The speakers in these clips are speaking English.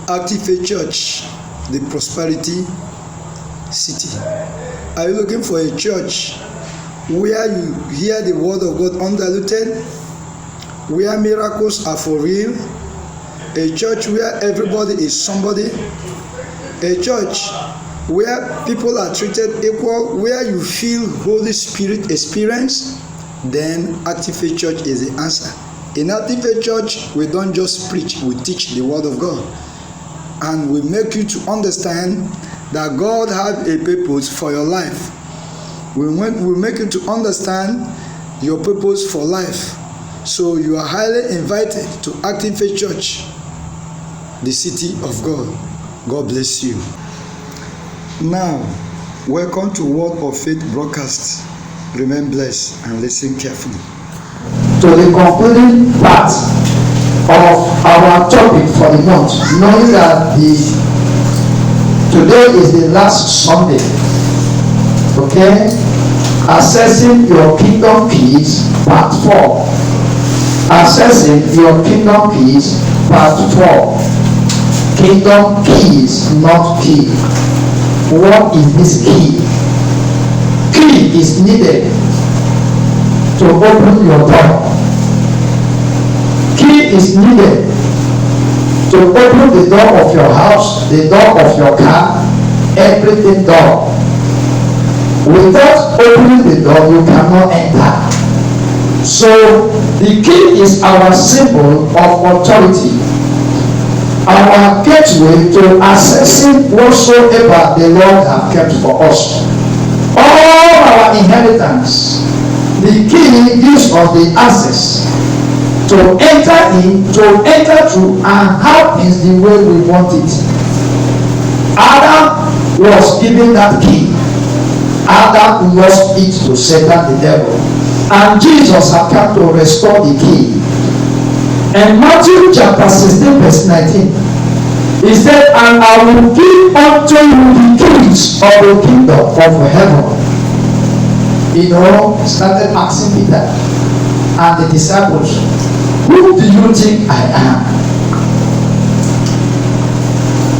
Active Faith Church, the prosperity city. Are you looking for a church where you hear the word of God undiluted, where miracles are for real, a church where everybody is somebody, a church where people are treated equal, where you feel Holy Spirit experience? Then Active Faith Church is the answer. In Active Faith Church, we don't just preach, we teach the word of God, and we make you to understand that God has a purpose for your life. We make you to understand your purpose for life. So you are highly invited to Active Faith Church, the city of God. God bless you. Now, welcome to Word of Faith broadcast. Remain blessed and listen carefully. To the concluding part of our topic for the month, knowing that today is the last Sunday. Okay? Assessing your kingdom keys, part 4. Assessing your kingdom keys, part 4. Kingdom keys, not key. What is this key? Key is needed to open your door. Key is needed to open the door of your house, the door of your car, everything door. Without opening the door, you cannot enter. So the key is our symbol of authority, our gateway to accessing whatsoever the Lord has kept for us. All our inheritance, the key gives us the access to enter in, to enter through, and happens the way we want it. Adam was given that key. Adam lost it to Satan the devil, and Jesus had come to restore the key. And Matthew chapter 16 verse 19, he said, and I will give unto you the keys of the kingdom of heaven. He started asking Peter and the disciples, who do you think I am?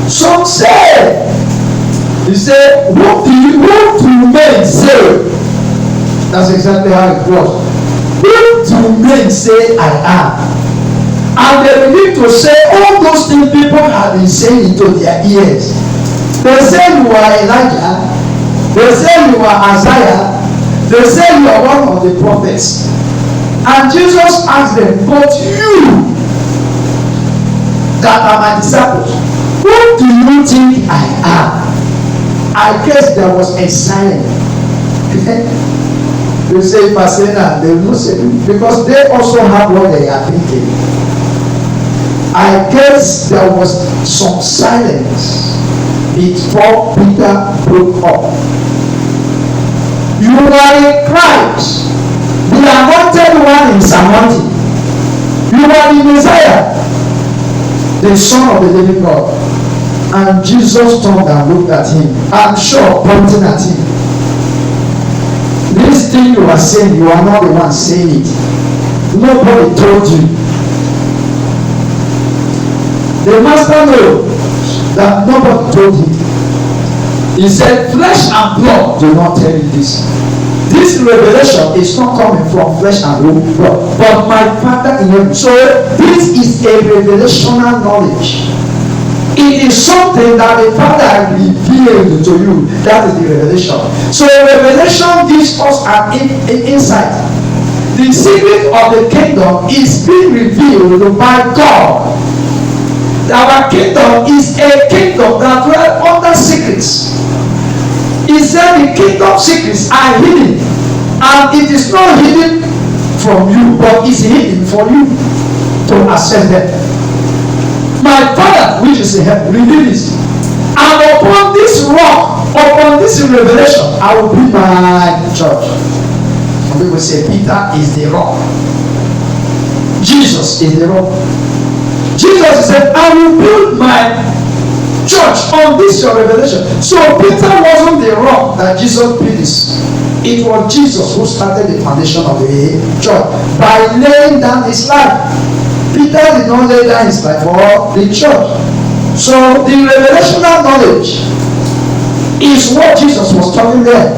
Some said, he said, what do men say? That's exactly how it was. Who do men say I am? And they begin to say all those things people have been saying into their ears. They say you are Elijah. They say you are Isaiah. They say you are one of the prophets. And Jesus asked them, but you that are my disciples, who do you think I am? I guess there was a silence. They say, if I say that, they will not say it, because they also have what they are thinking. I guess there was some silence before Peter broke up. You are in Christ, the anointed one in Samaritan. You are the Messiah, the Son of the living God. And Jesus turned and looked at him, I'm sure pointing at him. This thing you are saying, you are not the one saying it. Nobody told you. The master knows that nobody told him. He said, flesh and blood do not tell you this. This revelation is not coming from flesh and blood, but my Father in heaven. So this is a revelational knowledge. It is something that the Father revealed to you. That is the revelation. So revelation gives us an insight. The secret of the kingdom is being revealed by God. Our kingdom is a kingdom that dwells under secrets. He said the kingdom secrets are hidden, and it is not hidden from you, but it's hidden for you to access them. My Father which is in heaven revealed this, and upon this rock, upon this revelation, I will build my church. And we will say Peter is the rock, Jesus is the rock. Jesus said, I will build my church on this your revelation. So Peter wasn't the rock that Jesus built. It was Jesus who started the foundation of the church by laying down his life. Peter did not lay down his life for the church. So the revelational knowledge is what Jesus was talking there.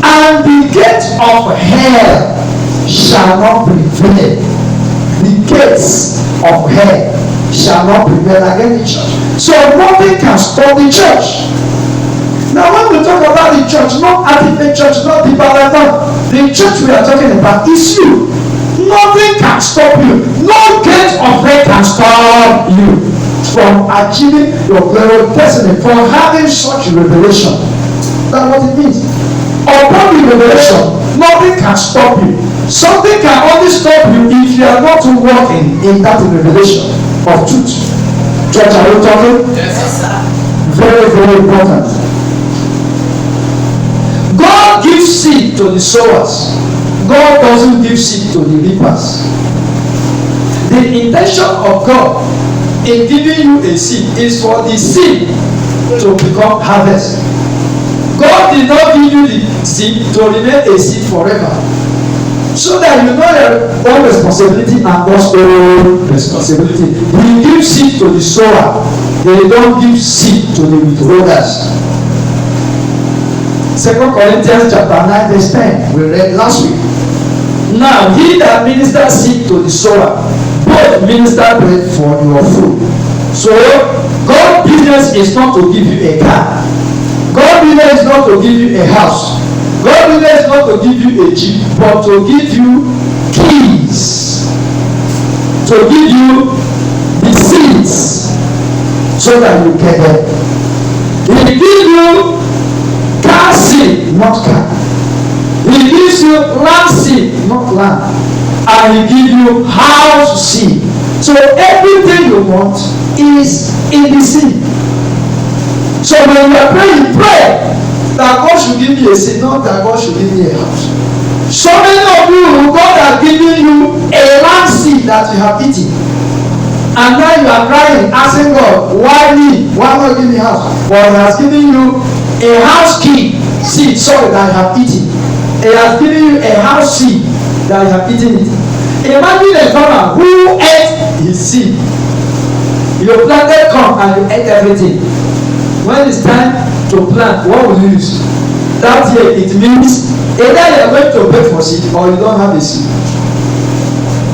And the gates of hell shall not prevail. The gates of hell shall not prevail against the church. So nothing can stop the church. Now when we talk about the church, not Ultimate Church, not the Bible, the church we are talking about is you. Nothing can stop you. No gate of hell can stop you from achieving your glorious destiny, from having such revelation. That's what it means. Upon the revelation, nothing can stop you. Something can only stop you if you are not walking in that revelation of truth. Church, are we talking? Yes, sir. Very, very important. God gives seed to the sowers. God doesn't give seed to the reapers. The intention of God in giving you a seed is for the seed to become harvest. God did not give you the seed to remain a seed forever. So that you know your own responsibility and God's own responsibility. He gives seed to the sower. They don't give seed to the withholders. 2 Corinthians chapter 9 verse 10. We read last week. Now he that ministers seed to the sower, both minister bread for your food. So God's business is not to give you a car. God's business is not to give you a house. God's business is not to give you a jeep, but to give you keys, to give you the seeds, so that you get them. He gives you car seed, not car. He gives you land seed, not land. And he gives you house seed. So everything you want is in the seed. So when you are praying, pray that God should give me a seed, not that God should give me a house. So many of you, God has given you a land seed that you have eaten. And now you are crying, asking God, why me? Why not give me a house? But he has given you a house key seed, sorry, that you have eaten. He has given you a house seed that you have eaten it. Imagine a farmer who ate his seed. You planted corn and you ate everything. When it's time to plant, what will you use? That year it means either you are going to pay for seed or you don't have a seed.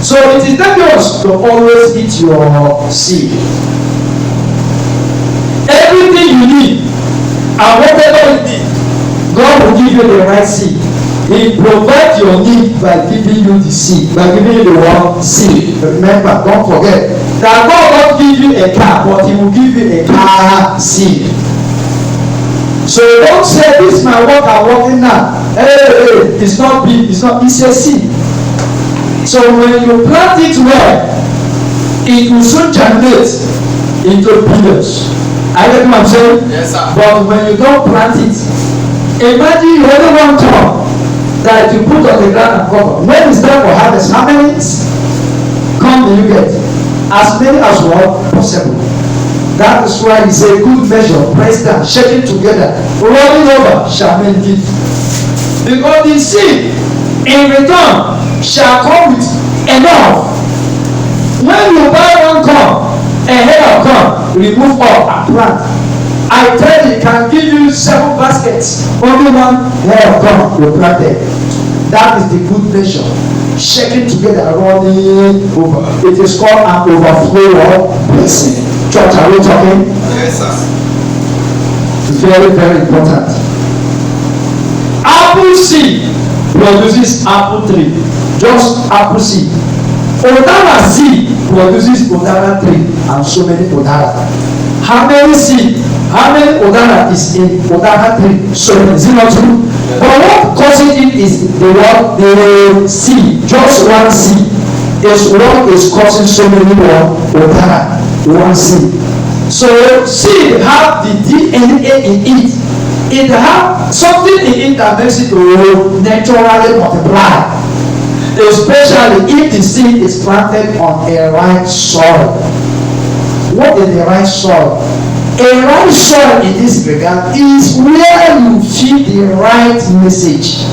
So it is dangerous to always eat your seed. Everything you need and whatever you need, God will give you the right seed. He provides your need by giving you the seed, by giving you the word seed. Remember, don't forget that God won't give you a car, but he will give you a car seed. So don't say this is my work, I'm working now. Hey, it's not big, it's a seed. So when you plant it well, it will soon germinate into billions. I get what I'm saying? Yes, sir. But when you don't plant it, imagine you only one ton that you put on the ground and cover. When it's time for harvest, how many corn do you get? As many as well possible. That is why he said, good measure, pressed down, shaking together, rolling over, shall men give. Because the seed in return shall come with enough. When you buy one corn, a head of corn, remove all and plant. I tell you, can give you 7 baskets. Only one head of corn will plant it. That is the good measure. Shaking together, rolling over. It is called an overflow of blessing. Church, are we talking? Yes, sir. Very, very important. Apple seed produces apple tree. Just apple seed. Odara seed produces odara tree and so many odara. How many seed? How many odara is in odara tree? So is it not true? But what causes it is the seed. Just one seed is what is causing so many odara. One seed. So seed have the DNA in it. It have something in it that makes it to naturally multiply. Especially if the seed is planted on a right soil. What is the right soil? A right soil in this regard is where you feed the right message.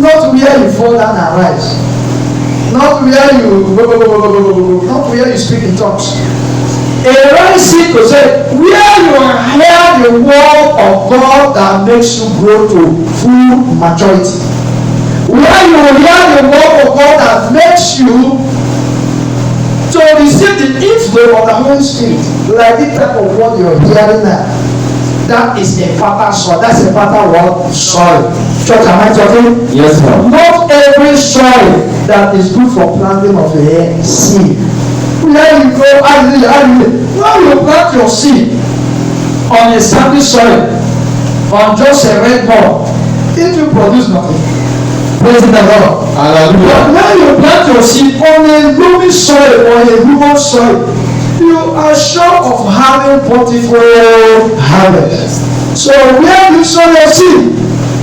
Not where you fall down and rise. Not where you speak in tongues. A right seed to say, where you hear the word of God that makes you grow to full maturity. Where you hear the word of God that makes you to receive the inflow of the Holy Spirit. Like this type of word you're hearing now. That is a fertile soil. That's a fertile word, soil. Church, am I talking? Yes, sir. Not every soil that is good for planting of a seed. Where you go, when you plant your seed on a sandy soil, on just a red ball, it will produce nothing. Praise the Lord. Hallelujah. But when you plant your seed on a loamy soil or a humus soil, you are sure of having plentiful harvest. So where you sow your seed,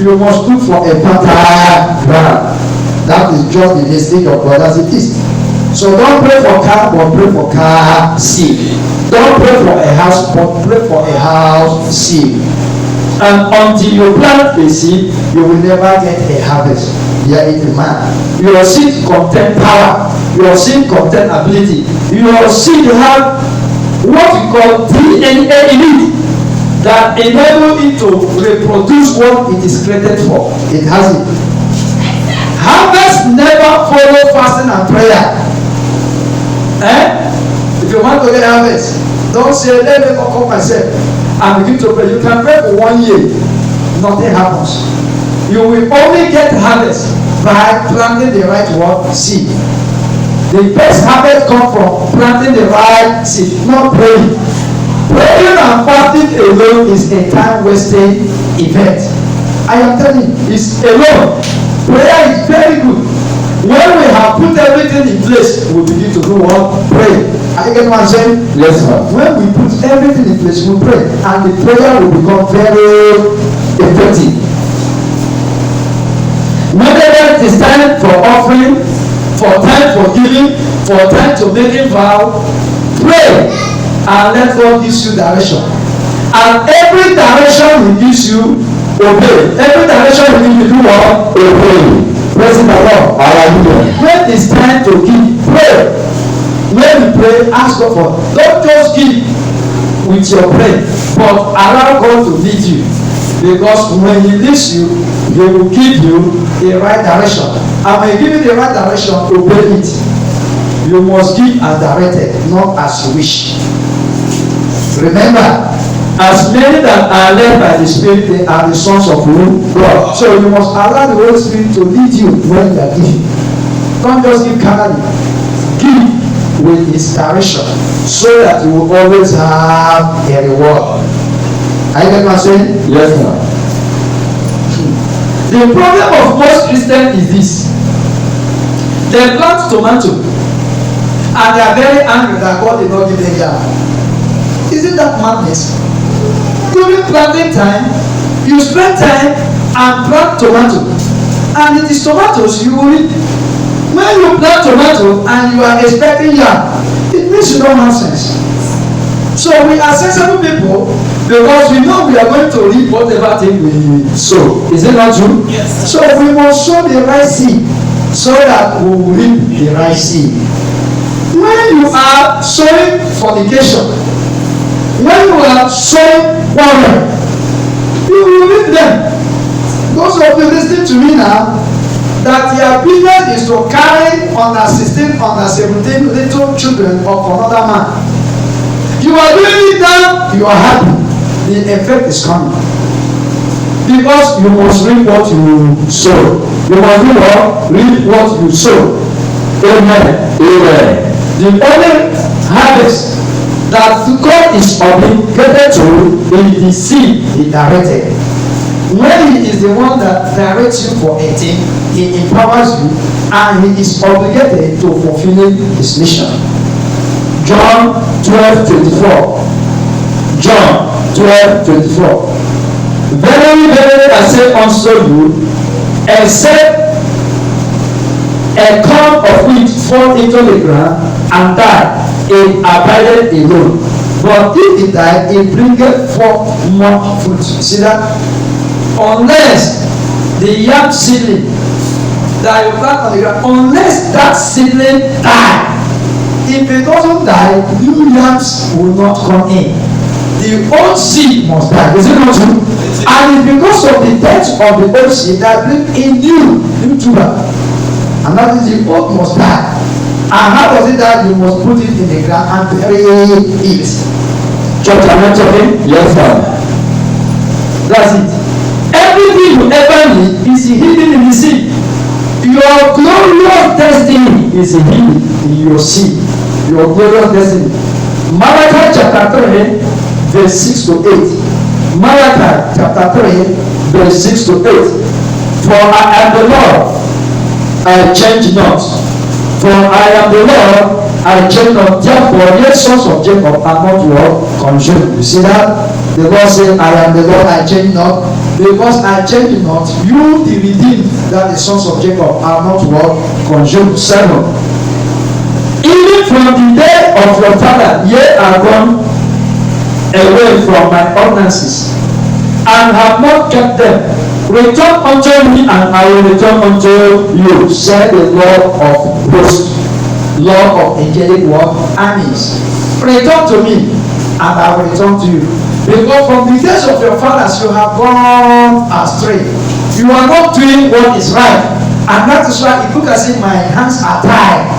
you must look for a fertile ground. That is just the mistake of God as it is. So don't pray for car, but pray for car seed. Don't pray for a house, but pray for a house seed. And until you plant a seed, you will never get a harvest. Here is the man. Your seed contain power. Your seed contain ability. Your seed have what we call DNA in it that enable it to reproduce what it is created for. It has it. Harvest never follow fasting and prayer. If you want to get harvest, don't say, let me overcome myself and begin to pray. You can pray for 1 year, nothing happens. You will only get harvest by planting the right word, seed. The best harvest comes from planting the right seed, not praying. Praying and fasting alone is a time-wasting event. I am telling you, it's alone. Prayer is very good. When we have put everything in place, we begin to do what? Pray. Are you getting what I'm saying? Yes, sir. When we put everything in place, we pray, and the prayer will become very effective. Whenever it is time for offering, for time for giving, for time to making vow, pray and let God give you direction. And every direction He gives you, obey. Every direction He gives you, do what? Obey. Praise the Lord. Hallelujah. When it's time to give, pray. When you pray, ask God for. Don't just give with your prayer, but allow God to lead you. Because when He leads you, He will give you the right direction. And when He gives you the right direction, obey it. You must give as directed, not as you wish. Remember, as many that are led by the Spirit, they are the sons of God. So you must allow the Holy Spirit to lead you when you are giving. Don't just give carnally. Give with His direction, so that you will always have a reward. Are you getting what I'm saying? Yes, sir. The problem of most Christians is this: they plant tomato and they are very angry that God did not give them yam. Isn't that madness? During planting time, you spend time and plant tomato, and it is tomatoes you will reap. When you plant tomato and you are expecting yam, it means you don't have sense. So we are sensible people because we know we are going to reap whatever thing we sow. Is it not true? Yes. So we must sow the right seed so that we will reap the right seed. When you are sowing fornication, when you are sowing quarrel, you will reap them. Those of you listening to me now, that your business is to carry under 16, under 17 little children of another man. You are doing it now, you are happy. The effect is coming. Because you must reap what you sow. You must do what? Reap what you sow. Amen. Amen. The only harvest that God is obligated to is the seed He directed. When He is the one that directs you for a thing, He empowers you, and He is obligated to fulfilling His mission. John 12:24. John 12:24. Verily, verily, I say unto you, except a corn of wheat fall into the ground and die, it abideth alone. But if it die, it bringeth forth more fruit. See that? Unless the young seedling that you plant on the ground, unless that seedling die, if it doesn't die, new yams will not come in. The old seed must die. Is it not true? And it's because of the death of the old seed that bring in new tuber. And that is the old must die. And how does it die? You must put it in the ground and bury it. Church, am I talking? Yes, sir. That's it. Everything you ever need is hidden in the seed. Your glorious destiny is hidden in your seed. Your glorious destiny. Malachi chapter 3, verse 6 to 8. Malachi chapter 3, verse 6 to 8. For I am the Lord, I change not. For I am the Lord, I change not. Therefore, ye sons of Jacob are not what? Consumed. You see that? The Lord said, I am the Lord, I change not. Because I change not, you the redeemed, that the sons of Jacob are not what? Consumed. 7. Even from the day of your father, ye are gone away from my ordinances, and have not kept them. Return unto me, and I will return unto you, said the Lord of hosts, Lord of angelic armies. Return to me, and I will return to you. Because from the days of your fathers you have gone astray. You are not doing what is right. And that is why if you can say, my hands are tied.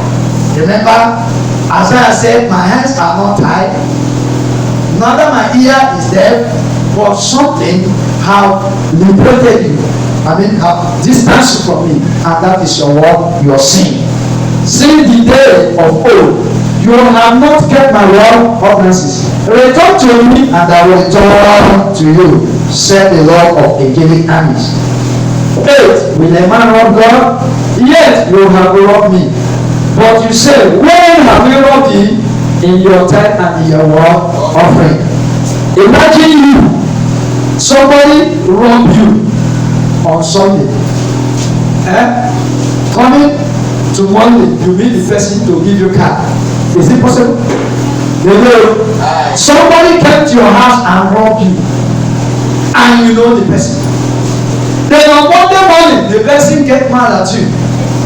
Remember, Isaiah said, my hands are not tied. Neither my ear is deaf, but something have liberated you. I mean, have distanced you from me. And that is your word, your sin. Since the day of old, you have not kept my word ordinances. Return to me, and I will return to you, said the Lord of angelic armies. 8. Will a man rob God? Yet you have robbed me. But you say, when have we robbed thee? In your tithe and in your word offering. Imagine you, somebody rob you on Sunday. Coming to Monday, you meet the person to give you card. Is it possible? No. Somebody came to your house and robbed you, and you know the person. Then on Monday morning, the person get mad at you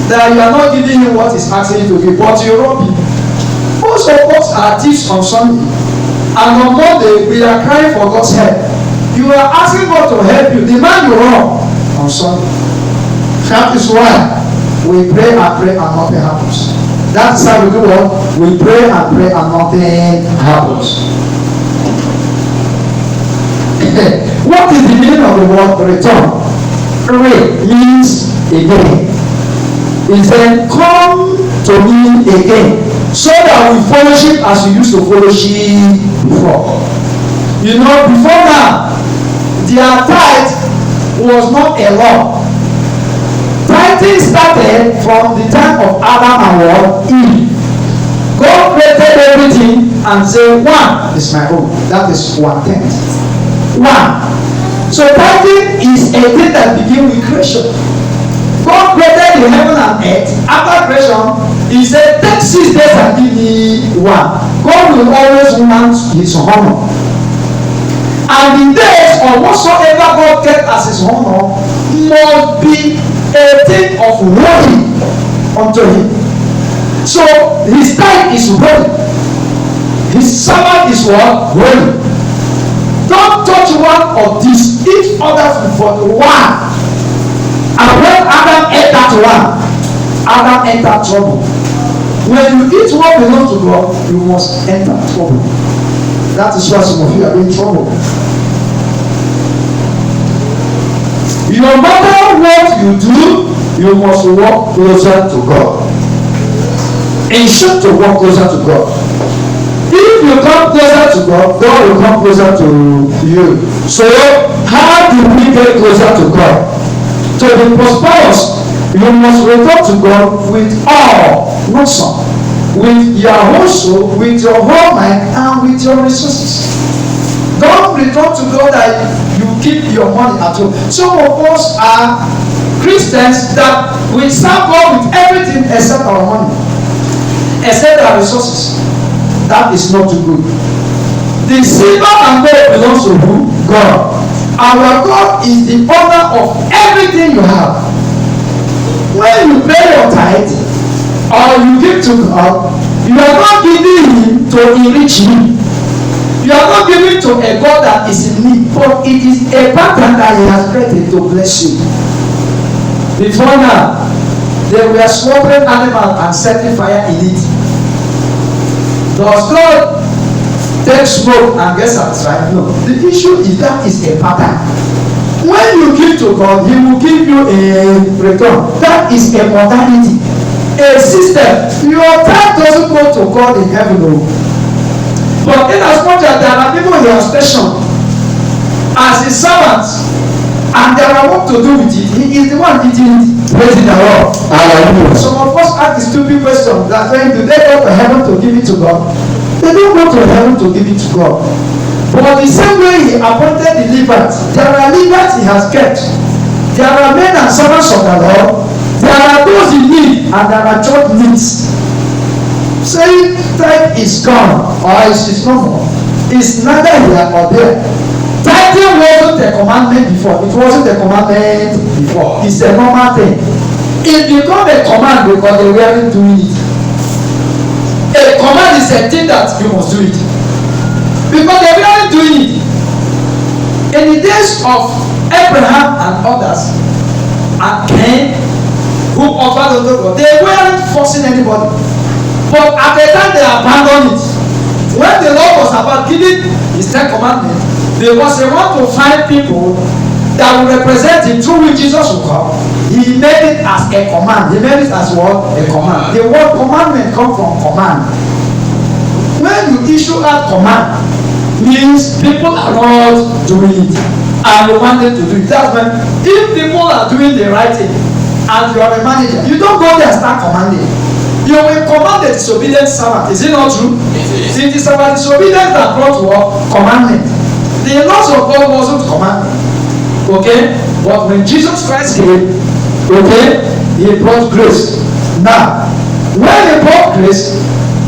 that you are not giving him what he's asking you to give, but you rob him. Most of us are thieves on Sunday, and on Monday we are crying for God's help. You are asking God to help you. The man you rob on Sunday. That is why we pray and nothing happens. That's how we do what? We pray and nothing happens. What is the meaning of the word return? Re means again. It said, come to me again, so that we fellowship as we used to fellowship before. You know, before now, their tithe was not a law. Tithing started from the time of Adam and Eve. God created everything and said, one is my own. That is 1/10. One. So tithing is a thing that begins with creation. God created the heaven and earth. After creation, he said, take 6 days and give me one. God will always want his honor. And the days of whatsoever God kept as his honor must be a thing of worry unto him. So his tithe is holy. His Sabbath is what? Holy. Don't touch one of these. Eat other food for one. And when Adam ate that one, Adam entered trouble. When you eat what belongs to God, you must enter trouble. That is why some of you are in trouble. No matter what you do, you must walk closer to God. Ensure to walk closer to God. If you come closer to God, God will come closer to you. So, how do we get closer to God? To be prosperous, you must return to God with all, not some. With your whole soul, with your whole mind, and with your resources. Don't return to God that you keep your money at home. Some of us are Christians that we serve God with everything except our money, except our resources. That is not too good. The silver and gold belongs to who? God. Our God is the owner of everything you have. When you pay your tithe or you give to God, You are not giving him to enrich you. You are not giving to a God that is in need, but it is a pattern that he has created to bless you. Before now, they were slaughtering animals and setting fire in it. Does God take smoke and get satisfied? No. The issue is that is a pattern. When you give to God, he will give you a return. That is a modernity, a system. Your time doesn't go to God in heaven. No. But in as much as there are people he has stationed as his servants, and there are what to do with it, he is the one eating it. Praise the Lord. Some of us ask the stupid question that when do they go to heaven to give it to God? They don't go to heaven to give it to God. But the same way he appointed the Levites, there are Levites he has kept. There are men and servants of the Lord. There are those in need, and there are church needs. Saying tithe is gone or is no more is neither here or there. Tithing wasn't a commandment before. It wasn't a commandment before. It's a normal thing. It became a command because they weren't doing it. A command is a thing that you must do it. Because they weren't doing it. In the days of Abraham and others, and Cain, who offered unto God, they weren't forcing anybody. But at the time they abandoned it. When the law was about giving his 10 commandments, because they want to find people that will represent him through which Jesus will come, he made it as a command. He made it as what? A command. The word commandment comes from command. When you issue a command, means people are not doing it and you want them to do it. That's when, if people are doing the right thing and you are a manager, you don't go there and start commanding. You will command the disobedient servant. Is it not true? It is our disobedience that brought what? Commandment. The laws of God wasn't commandment. Okay? But when Jesus Christ came, okay, he brought grace. Now, when he brought grace,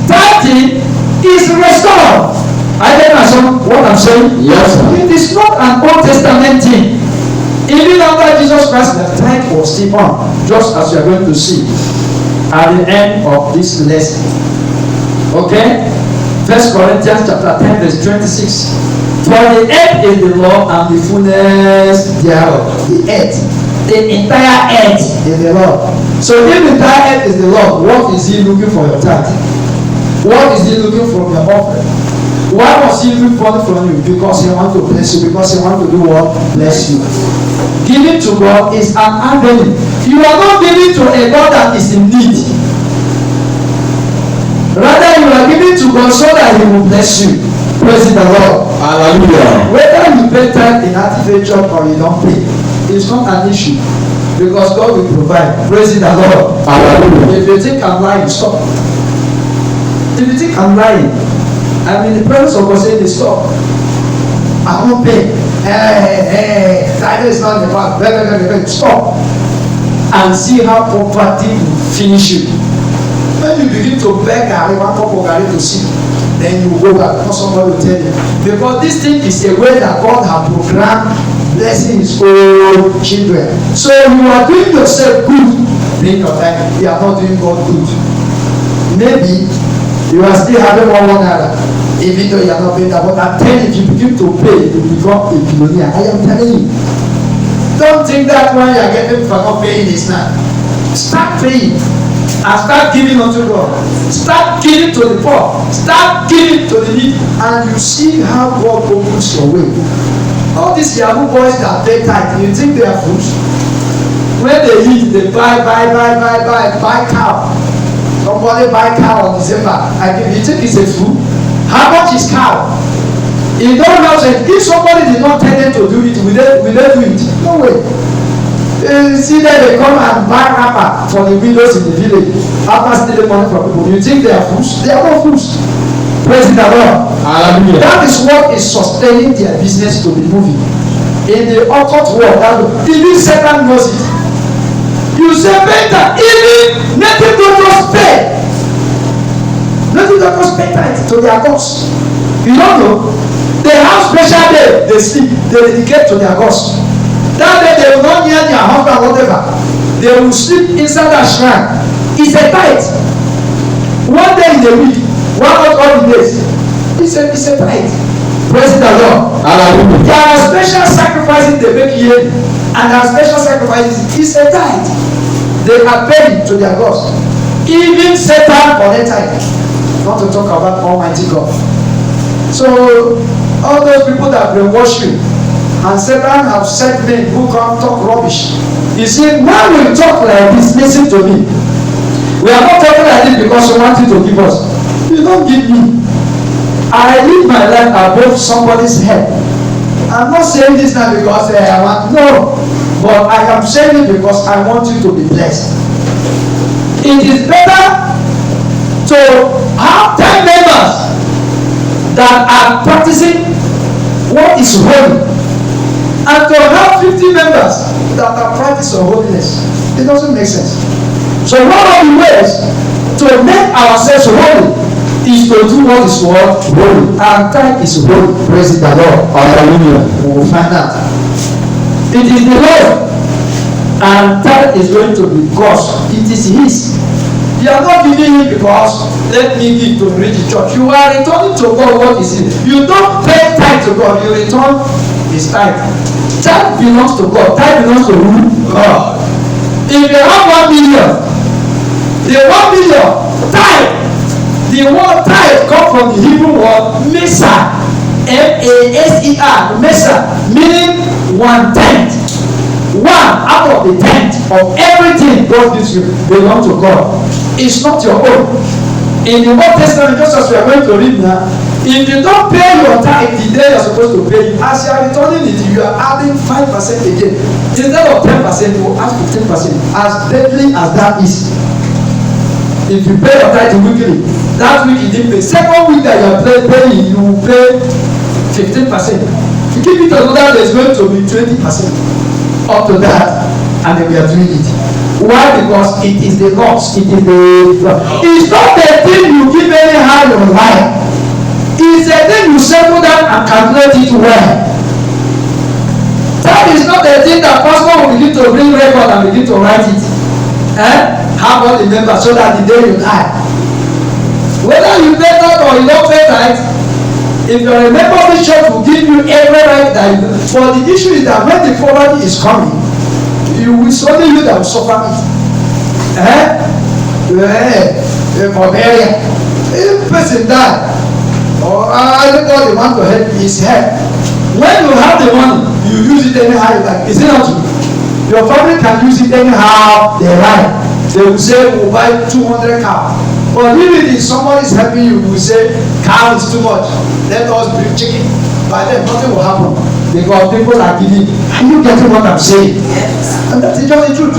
tithing is restored. I don't know what I'm saying. Yes, sir. It is not an Old Testament thing. Even after Jesus Christ, the tithe was still on, just as we are going to see at the end of this lesson. Okay? 1 Corinthians chapter 10 verse 26. For the earth is the Lord and the fullness thereof. The earth. The entire earth is the Lord. So if the entire earth is the Lord, what is he looking for your tithe? What is he looking for your offering? Why was he looking for it from you? Because he wants to bless you. Because he wants to do what? Bless you. Giving to God is an avenue. You are not giving to a God that is in need. Rather, you are giving to God so that he will bless you. Praise the Lord. Hallelujah. Whether you pay tithe in active church or you don't pay, it's not an issue. Because God will provide. Praise the Lord. Hallelujah. If you think I'm lying, stop. If you think I'm lying, I'm in the presence of God saying, stop. I won't pay. Tithe is not the part. Stop. And see how poverty will finish you. When you begin to beg one cup of garri to see, then you go back because somebody will tell you. Because this thing is a way that God has programmed blessing his own children. So you are doing yourself good, paying your time. You are not doing God good. Maybe you are still having one naira, even though you are not paying that. But I'm telling you, if you begin to pay, you will become a billionaire. I am telling you. Don't think that when you are getting for not paying is not. Start paying. And start giving unto God. Start giving to the poor. Start giving to the needy. And you see how God opens your way. All these Yahoo boys that pay tithe, you think they are fools? When they eat, they buy cow. Somebody buy cow on December. You think it's a food? How much is cow? In those houses, if somebody did not tell them to do it, will they do it? No way. See that they come and buy wrapper for the widows in the village after stealing money from people. You think they are fools? They are not fools. Praise the Lord. Hallelujah. That is what is sustaining their business to be moving. In the occult world, even Satan knows it. You say better, even native doctors pay. Native doctors pay tithe to their gods. You don't know? They have special day, they sleep, they dedicate to their gods. That day they will not near their husband, whatever. They will sleep inside that shrine. It's a tithe. one day in a week, one out all the days. It's a tithe. Praise the Lord. Hallelujah. There are special sacrifices they make yearly, and there are special sacrifices. It's a tithe. They are paid to their gods. Even Satan for their tithe. Not to talk about Almighty God. So all those people that brainwash you, and Satan have set men who come talk rubbish. You see, when we talk like this, listen to me. We are not talking like this because we want you to give us. You don't give me. I live my life above somebody's head. I'm not saying this now because I want, no. But I am saying it because I want you to be blessed. It is better to have 10 members that are practicing what is holy, and to have 50 members that are practicing holiness. It doesn't make sense. So one of the ways to make ourselves holy is to do what is what? Holy. And time is holy. Praise the Lord. Hallelujah. We will find out. It is the Lord, and time is going to be God's. It is His. You are not giving Him because let me give to reach the church. You are returning to God what is it. You don't pay tithe to God. You return His tithe. Tithe belongs to God. Tithe belongs to who? God. If you have 1 million, the 1 million tithe, the word tithe comes from the Hebrew word meser, M-A-S-E-R, meser, meaning 1/10. 1 out of the 10th of everything God gives you belongs to God. It's not your own. In the Old Testament, just as we are going to read now, if you don't pay your tithe the day you are supposed to pay, as you are returning it, you are adding 5% again. Instead of 10%, you will add 15%. As deadly as that is. If you pay your tithe weekly, that week you didn't pay. Second week that you are paying, you will pay 15%. If you keep it another day, it's going to be 20%. Up to that, and then we are doing it. Why? Because it is the loss. It is the. It's not the thing you give anyhow your life. It's the thing you settle down and calculate it well. That is not the thing that pastor will begin to bring record and begin to write it. Have all the members so that the day you die, whether you pay that or you don't pay that. If you are a member of the church, will give you every right that you do. But the issue is that when the poverty is coming, it's only you that will suffer it. Barbarian. If a person die, or everybody want to help is help. When you have the money, you use it anyhow you like. Is it not true? Your family can use it anyhow they like. They will say, we'll buy 200 cows. But if it is somebody is helping you, you will say, cow is too much. Let us bring chicken. By then, nothing will happen. Because people are giving. Are you getting what I'm saying? Yes. And that is just the truth.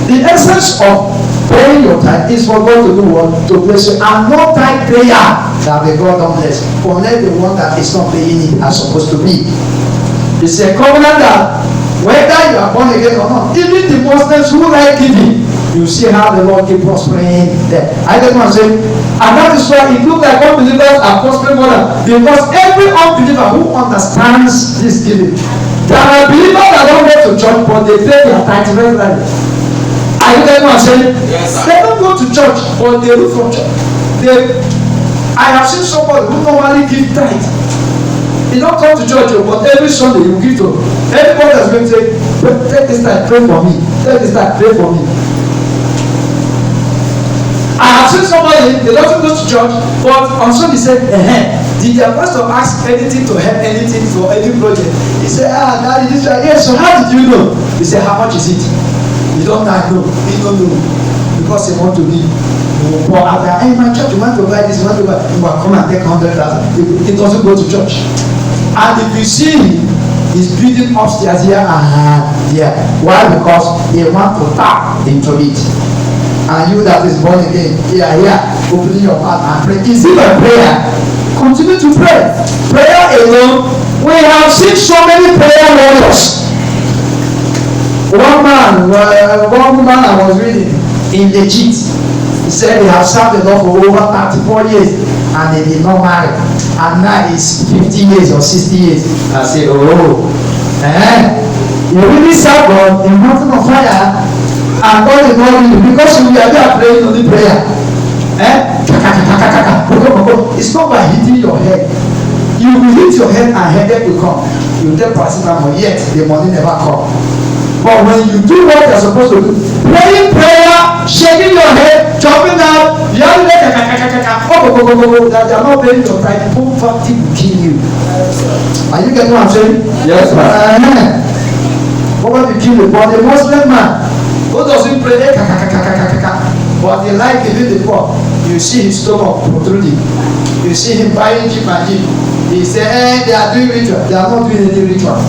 The essence of praying your tithe is for God to do what? To bless you. And not tithe prayer that the God don't bless. Unless the one that is not paying it as supposed to be. It's a covenant that whether you are born again or not, even the Muslims who like giving, you see how the Lord keep prospering them. I just want to say, and that is why it looks like unbelievers are prospering more than, because every unbeliever who understands this giving, there are believers that don't go to church but they pay their tithe regularly. Are you getting what I'm saying? Yes, they don't go to church but they look from church. I have seen somebody who normally give tithe. He don't come to church but every Sunday you give to everybody that's going to say, take this time, pray for me. Take this time, pray for me. I have seen somebody, they don't go to church, but on Sunday said, did your pastor ask anything to help anything for any project? He said, daddy, this right. Yes, so how did you know? He said, how much is it? You don't know. He don't know. Because he want to give. But after, hey, my church, you want to buy this, you want to buy, you will come and take 100,000. He doesn't go to church. And if you see him, he's building upstairs here and there. Why? Because he want to tap into it. And you that is born again, here, opening your mouth and pray. Is it a prayer? Continue to pray. Prayer alone. We have seen so many prayer warriors. One woman I was reading in Egypt. He said they have served the Lord for over 34 years and they did not marry. And now it's 50 years or 60 years. I said, you really serve God in mountain of fire. And God is not you because we are there praying only prayer. It's not by hitting your head. You will hit your head and headache will come. You take paracetamol, yet the money never come. But when you do what you're supposed to do, praying prayer, shaking your head, jumping out, yelling that they are not paying your tithe, poverty will kill you. Are you getting what I'm saying? Yes, sir. Poverty will kill you. But the Muslim man who doesn't pray, but they like giving the poor, you see his stomach protruding. You see him buying cheap and cheap. He say, they are doing ritual. They are not doing any ritual.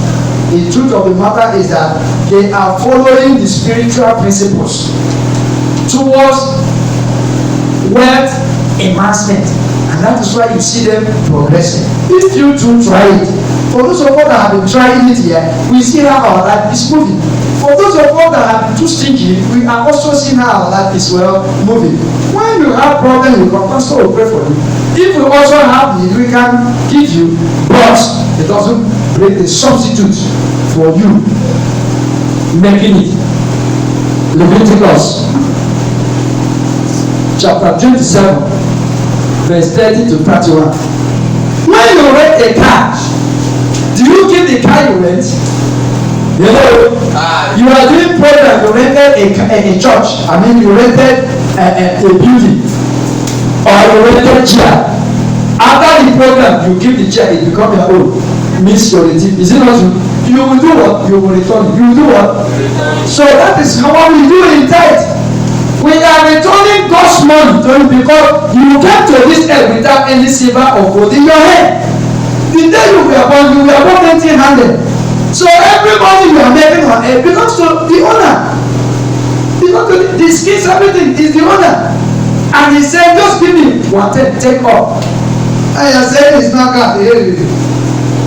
The truth of the matter is that they are following the spiritual principles towards wealth enhancement, and that is why you see them progressing. If you too try it, for those of us that have been trying it here, we see how our life is moving. For those of us that have been too stingy, we are also seeing how our life is moving. When you have problems, we can pastor will pray for you. If we also have need, we can give you, but it doesn't bring a substitute for you making it. Leviticus chapter 27 verse 30 to 31. When you rent a car, do you give the car you rent? You know, you are doing program, you rented a church, you rented a building, or you rented chair. After the program, you give the chair, it become your own. Means your relative. Is it not true? You will do what? You will return. You will do what? So that is how we do in tithe. We are returning God's money to you because you came to this earth without any silver or gold in your hand. The day you were born empty-handed. So every money you are making on earth belongs to the owner. Belongs to the skills, everything is the owner. And he said, just give me 1/10, take off. And I said, it's not God.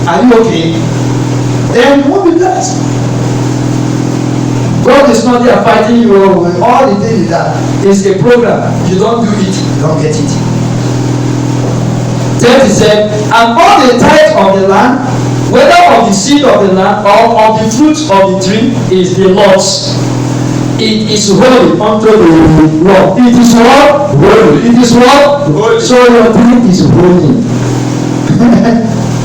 Are you okay? Then you won't be blessed. God is not there fighting you with all the things that is a program. You don't do it, you don't get it. Then he said, and all the tithe of the land, whether of the seed of the land or of the fruit of the tree, is the Lord's. It is holy unto the Lord. It is what? Holy. It is what? Holy. So your tithe is holy.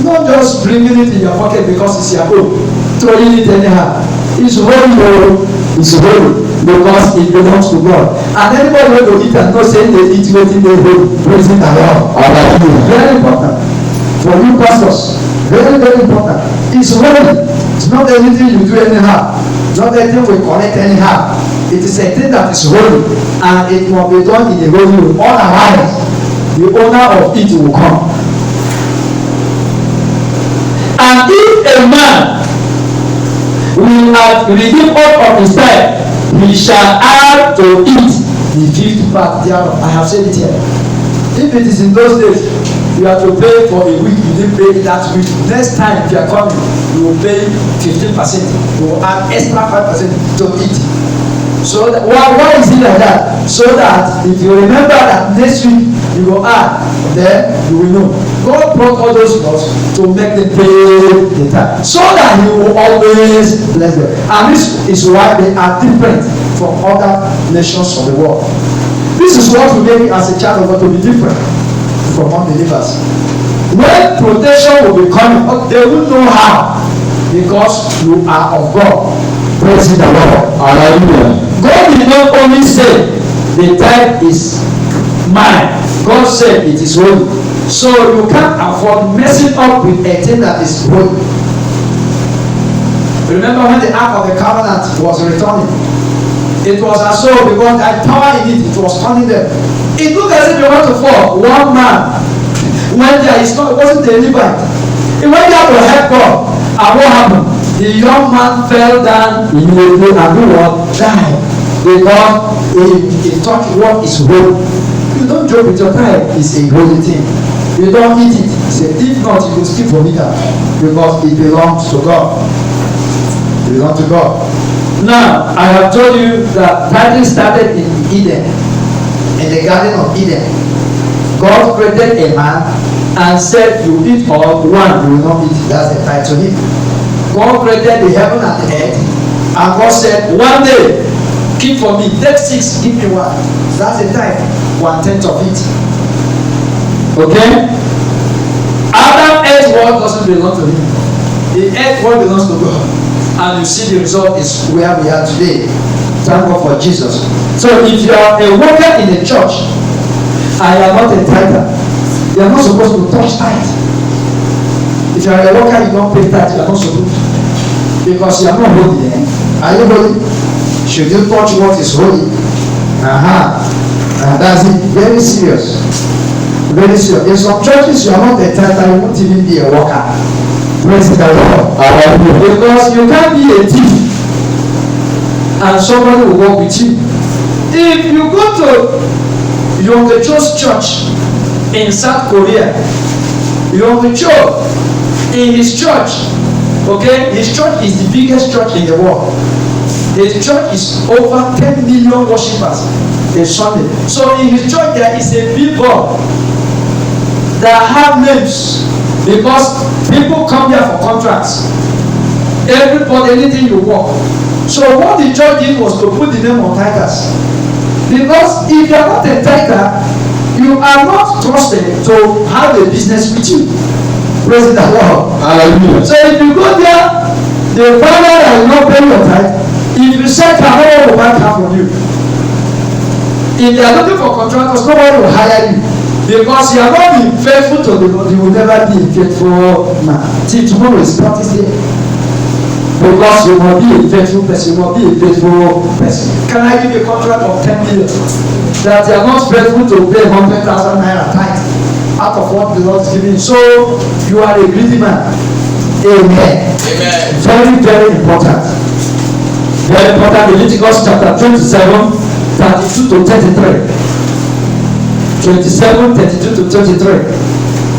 Not just bringing it in your pocket because it's your own, throwing it anyhow. It's holy. It's holy because it belongs to God. And anybody who to eat and not saying they eat waiting they hold, praising the Lord. Very important for you pastors. Very, very important. It's holy. It's not anything you do anyhow. It's not anything we collect anyhow. It is a thing that is holy, and it must be done in a holy way. Otherwise, the owner of it will come. And if a man will have redeemed all of his time, he shall add to it the 50th part thereof. I have said it here. If it is in those days, you have to pay for a week, you didn't pay that week. Next time if you are coming, you will pay 15%. You will add extra 5% to it. So that, why is it like that? So that if you remember that next week you will add, then you will know. God brought all those laws to make them pay the time, so that He will always bless them. And this is why they are different from other nations of the world. This is what will make you as a child of God to be different from unbelievers. When protection will be coming, they will know how, because you are of God. Praise the Lord. Hallelujah. God did not only say the tithe is mine. God said it is holy. So you can't afford messing up with a thing that is holy. Remember when the Ark of the Covenant was returning? It was as so because that power in it was turning them. It looked as if they want to fall. One man went there, it wasn't a Levite. He went there to help God. And what happened? The young man fell down immediately and do what? Died. Because he thought what is holy. You don't joke with your tithe, it's a holy thing. You don't eat it. He said, if not, you will steal from it because it belongs to God. It belongs to God. Now, I have told you that tithing started in Eden, in the Garden of Eden. God created a man and said, you eat all, one you will not eat. That's the tithe to him. God created the heaven and the earth, and God said, one day, keep for me, take 6, give me 1. That's the tithe, 1/10 of it. Okay? Adam ate what doesn't belong to him. He ate what belongs to God. And you see the result is where we are today. Thank God for Jesus. So if you are a worker in a church and you are not a tither, you are not supposed to touch tithe. If you are a worker, you don't pay tithe, you are not supposed to. Because you are not holy. Are you holy? Should you touch what is holy? That's it. Very serious. Very serious. In some churches, you are not a tither, you won't even be a worker. Praise the Lord. Because you can't be a thief and somebody will work with you. If you go to Yom Kippur's church in South Korea, Yom Kippur in his church, okay, his church is the biggest church in the world. His church is over 10 million worshippers a Sunday. So in his church there is a billboard that have names because people come here for contracts. Everybody, anything you work. So what the church did was to put the name on tithers. Because if you are not a tither, you are not trusted to have a business with you. Praise the Lord. Hallelujah. So if you go there, the father that will not pay your tithe. If you say car, nobody will buy car from you. If they are looking for contractors, nobody will hire you. Because you are not being faithful to the Lord, you will never be a faithful man. Till tomorrow is practice day. Because you must be a faithful person, you must be a faithful person. Can I give you a contract of 10 million? That you are not faithful to pay 100,000 naira tithe out of what the Lord is giving you. So you are a greedy man. Amen. Amen. Very, very important. Very important. Leviticus chapter 27, 32 to 33. 27, 32 to 33.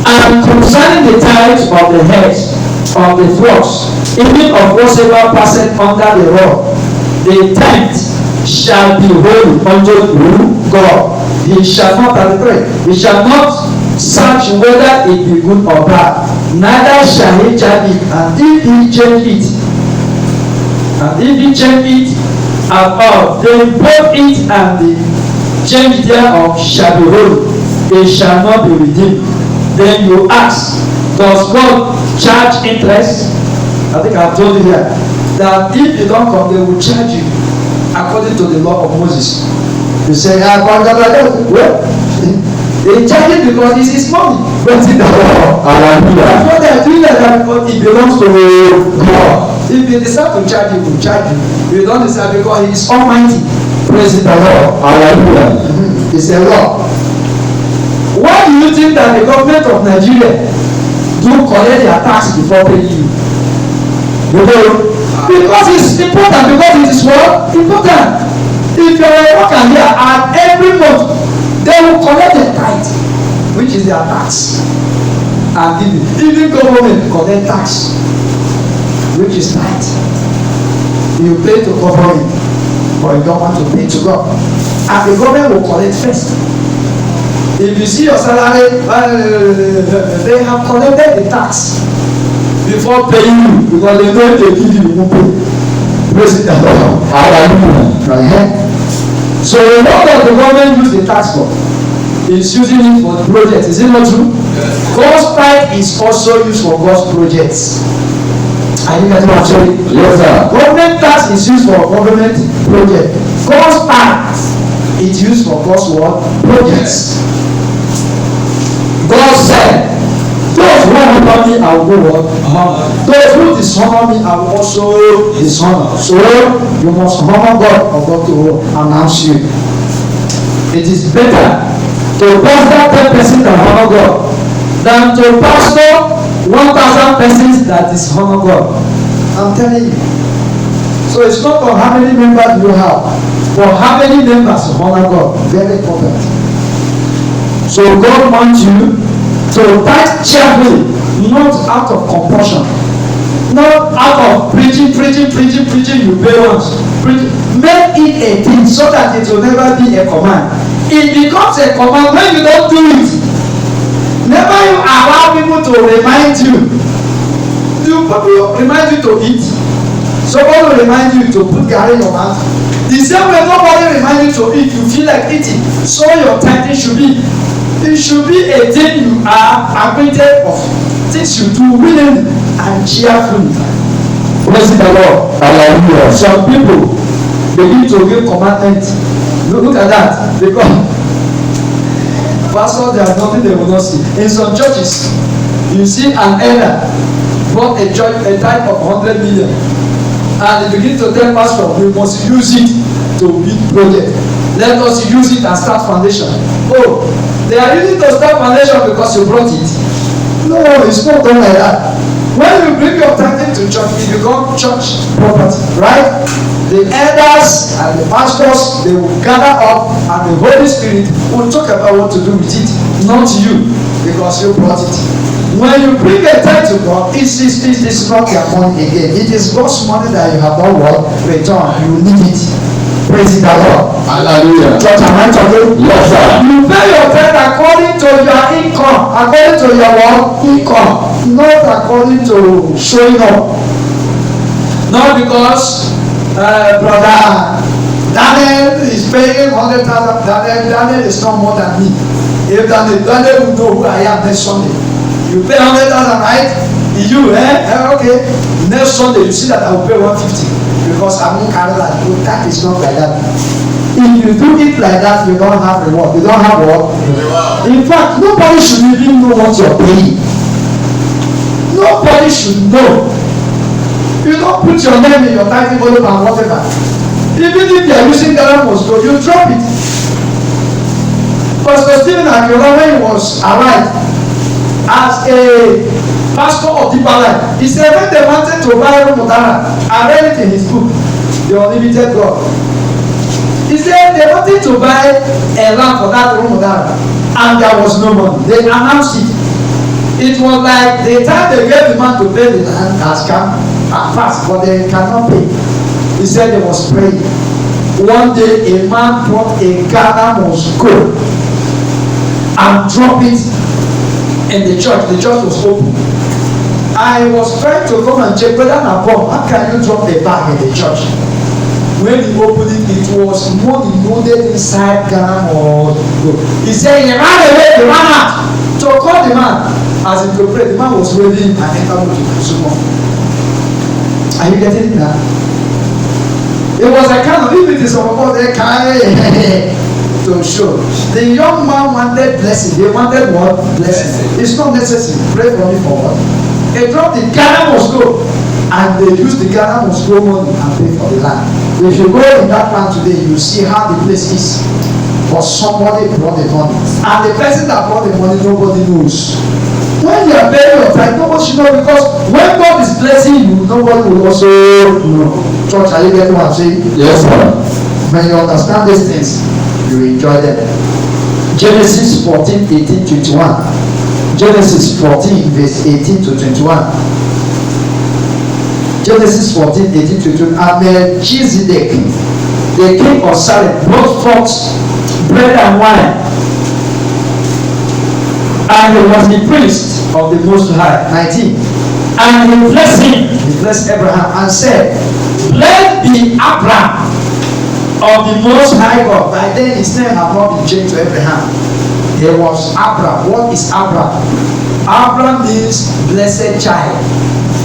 And concerning the tithes of the heads of the flocks, even of whatsoever passeth under the rod, the tenth shall be holy unto God. He shall not, 33, he shall not search whether it be good or bad, neither shall he judge it, and if he change it, at all, then both it and the change thereof shall be holy, they shall not be redeemed. Then you ask, does God charge interest? I think I've told you here that if you don't come, they will charge you according to the law of Moses. You say, well, they charge it because it's his money. But in the law, that's what they are doing like that because it belongs to God. If they decide to charge you, will charge you. If you don't decide because he is almighty. Praise the Lord. Hallelujah. It's a law. Why do you think that the government of Nigeria do collect their tax before paying you? You know? Because it's important, because it is what? Important. If you are a worker here and every month they will collect their tithe, which is their tax. And even government collect tax, which is tithe. You pay to government, but you don't want to pay to God. And the government will collect first. If you see your salary, they have collected the tax before paying you because they know if they give you, you won't pay. Praise the Lord. Hallelujah. So a lot of the government use the tax for is using it for the project. Is it not true? Yes. God's tithe is also used for God's projects. Are you getting what I'm saying? Yes, sir. Government tax is used for government project. God's tithe is used for God's what? Projects. God said, those who honor me, I will go what? Those who dishonor me, I will also dishonor. So you must honor God for God to announce you. It is better to pastor 10 persons that honor God than to pastor 1,000 persons that dishonor God. I'm telling you. So it's not on how many members you have, but how many members honor God. Very important. So God wants you to tithe cheerfully, not out of compulsion, not out of preaching, you pay once. Make it a thing so that it will never be a command. It becomes a command when you don't do it. Never you allow people to remind you. Do people remind you to eat? Somebody will remind you to put garri in your mouth. The same way nobody remind you to eat, you feel like eating. So your tithing should be. If It should be a thing you are acquainted of, things you do willingly and cheerfully. Praise the Lord. Hallelujah. Some people begin to give commandments. Look at that. Because pastor, there is nothing they will not see. In some churches, you see an elder bought a church, a type of 100 million, and they begin to tell pastor, we must use it to build project. Let us use it and start foundation. Oh, they are using to start foundation because you brought it. No, it's not done like that. When you bring your tithing to church, it becomes church property, right? The elders and the pastors, they will gather up, and the Holy Spirit will talk about what to do with it, not you, because you brought it. When you bring a tithe to God, it is not your money again. It is God's money that you have not what? Return. You need it. Praise the Lord. Hallelujah. Church, am I talking? Yes, sir. You pay your tithe according to your income, according to your what? Income, not according to showing up. Not because brother Daniel is paying 100,000. Daniel is not more than me. If Daniel will know who I am next Sunday. You pay 100,000, right? You, okay. Next Sunday, you see that I will pay 150 because I won't carry that. That is not like that. If you do it like that, you don't have reward. You don't have what? In fact, nobody should even know what you're paying. Nobody should know. You don't put your name in your tithing envelope and whatever. Even if they are using Ghana Must Go, you drop it. Pastor Stephen Akiola, when he was alive as a pastor of Deeper Life, he said when they wanted to buy Rumudara, I read it in his book, The Unlimited God. He said they wanted to buy a land for that Rumudara, and there was no money. They announced it. It was like the time they gave the man to pay the land has come and fast, but they cannot pay. He said they was praying. One day a man brought a Ghana Must Go and dropped it in the church. The church was open. I was trying to come and check whether na bomb. How can you drop a bag in the church? When he opened it, it was money loaded inside Ghana Must Go. He said he ran away, he ran out to call the man. As he prayed, the man was waving and entered to consume. Are you getting it now? It was a kind of, if it is about a kind to show. The young man wanted blessing. They wanted what? Blessing. It's not necessary. Pray for me for what? They dropped the Ghana Must Go, and they used the Ghana Must Go money and pay for the land. If you go in that land today, you see how the place is. But somebody brought the money, and the person that brought the money, nobody knows. When you are paying your tithe, nobody should know, because when God is blessing you, nobody will also know. Church, are you getting what I'm saying? Yes, sir. When you understand these things, you enjoy them. Genesis 14, 18, 21. Genesis 14, verse 18 to 21. Genesis 14, 18 to 21. And Melchizedek, the king of Salem, brought forth bread and wine. And he was the priest of the Most High. 19. And he blessed him. He blessed Abraham and said, blessed be Abraham of the Most High God. By then his name had not been changed to Abraham. There was Abraham. What is Abraham? Abraham means blessed child.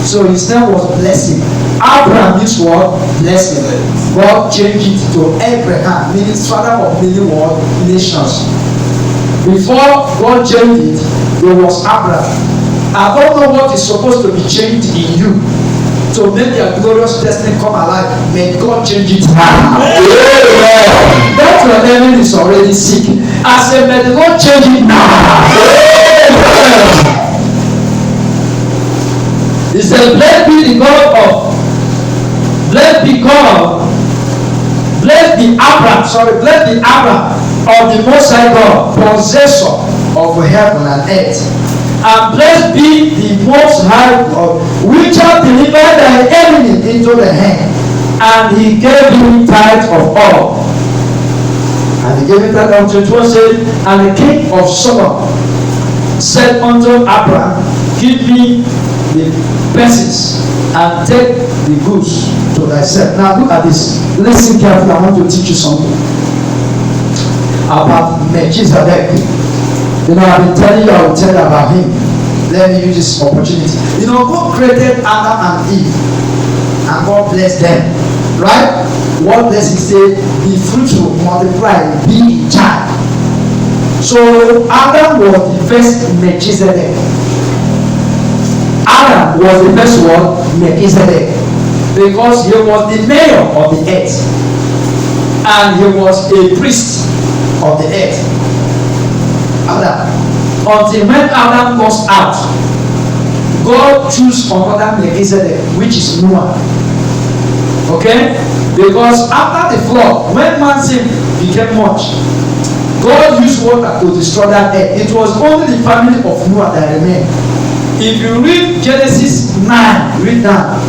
So his name was blessing. Abraham means what? Blessing. God changed it to Abraham, meaning father of many what? Nations. Before God changed it, there was Abraham. I don't know what is supposed to be changed in you to make your glorious destiny come alive. May God change it now. That your enemy is already sick. I said, may the Lord change it now. He said, blessed be the God of, blessed be God, blessed be Abraham, blessed be Abraham of the Most High God, possessor of heaven and earth. And blessed be the Most High God, which hath delivered thy enemy into the hand, and he gave him tithe of all. And he gave him tithe of 21, said, and the king of Sodom said unto Abraham, give me the persons and take the goods to thyself. Now look at this. Listen carefully. I want to teach you something about Melchizedek. You know, I've been telling you, I will tell you about him. Let me use this opportunity. You know, God created Adam and Eve, and God blessed them. Right? What does he say? Be fruitful, multiply, be in charge. So Adam was the first Melchizedek. Adam was the first one, Melchizedek, because he was the mayor of the earth, and he was a priest of the earth. Adam. Until when Adam goes out, God chose another Melchizedek, which is Noah. Okay? Because after the flood, when man's sin became much, God used water to destroy that earth. It was only the family of Noah that remained. If you read Genesis 9, read down,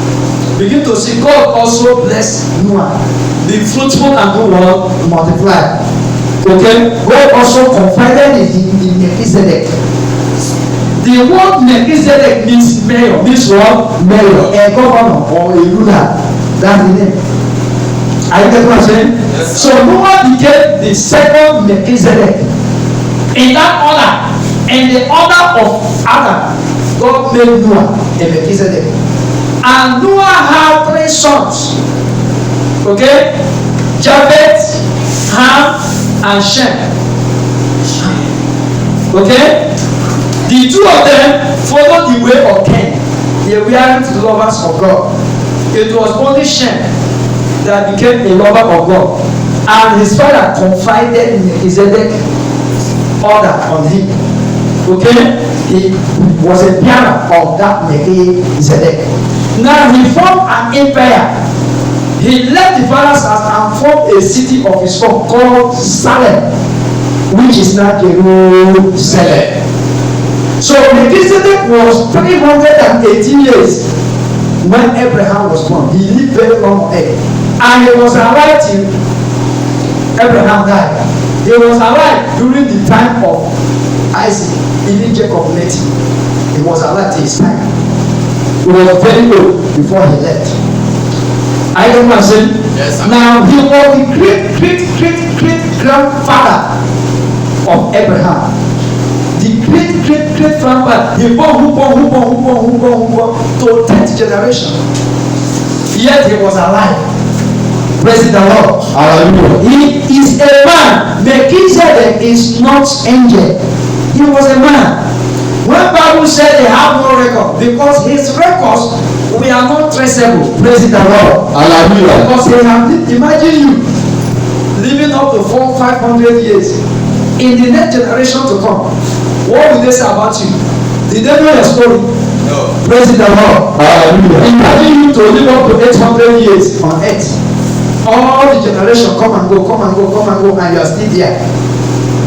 begin to see God also blessed Noah. Be fruitful and do what? Multiply. Okay? God also confided in Melchizedek. The word Melchizedek means mayor. Means what? Mayor. A governor or a ruler. That's the name. Are you getting what I'm saying? Yes. So Noah became the second Melchizedek. In that order, in the order of Adam, God made Noah a Melchizedek. And Noah had 3 sons. Okay? Japheth, Ham, and Shem. Okay? The 2 of them followed the way of Cain. They weren't lovers of God. It was only Shem that became a lover of God. And his father confided in Melchizedek order on him. Okay? He was a bearer of that Melchizedek. Now he formed an empire. He left the father's house and formed a city of his own called Salem, which is now Jerusalem. So Melchizedek was 318 years when Abraham was born. He lived very long on earth. And he was alive till Abraham died. He was alive during the time of Isaac. Even Jacob met him. He was alive till his time. He was very old before he left. I don't know what I'm saying. Yes, sir. Now he was the great grandfather of Abraham. The great grandfather. He born to 10th generation. Yet he was alive. Praise the Lord. Hallelujah. He is a man. Melchizedek is not angel. He was a man. When Bible said they have no record, because his records we are not traceable. Praise the Lord. Hallelujah. Because they have, imagine you living up to 400-500 years. In the next generation to come, what will they say about you? Did they know your story? No. Praise the Lord. Hallelujah. Imagine you to live up to 800 years on earth. All the generation come and go, and you are still there.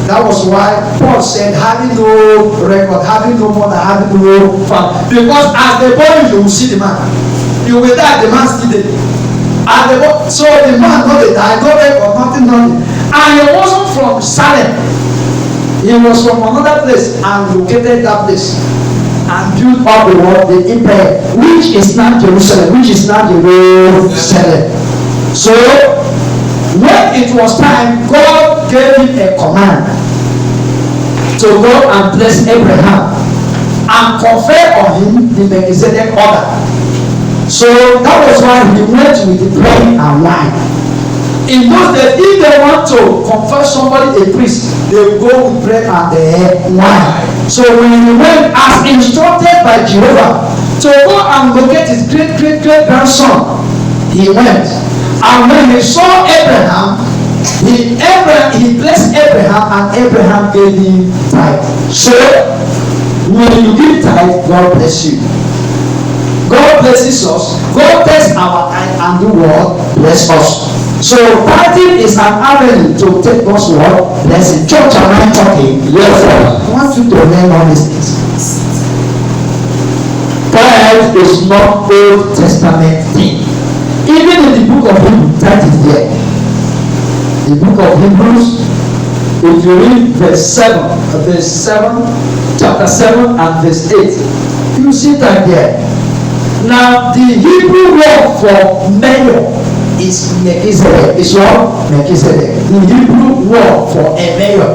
That was why Paul said, having no record, having no mother, having no father. Because as they born you will see the man. You will die, the man still there. So the man not die, no record, nothing. And he wasn't from Salem. He was from another place and located that place and built up the world, the empire, which is now Jerusalem, So when it was time, God gave him a command to go and bless Abraham and confer on him the Melchizedek order. So that was why he went with the bread and wine. In those days, if they want to confer somebody a priest, they will go with bread and the wine. So when he went as instructed by Jehovah to go and locate his great grandson, he went. And when he saw Abraham, he blessed Abraham, and Abraham gave him tithe. So when you give tithe, God bless you. God blesses us. God takes our tithe and do what? Bless us. So tithing is an avenue to take God's word blessing. Church, am I talking? Yes, sir. I want you to learn all these things. Tithe is not Old Testament thing. Even in the book of Hebrews, that is there. The book of Hebrews, if you read verse 7, chapter 7 and verse 8, you see that there. Now, the Hebrew word for mayor is Melchizedek. Is what? Melchizedek. The Hebrew word for a mayor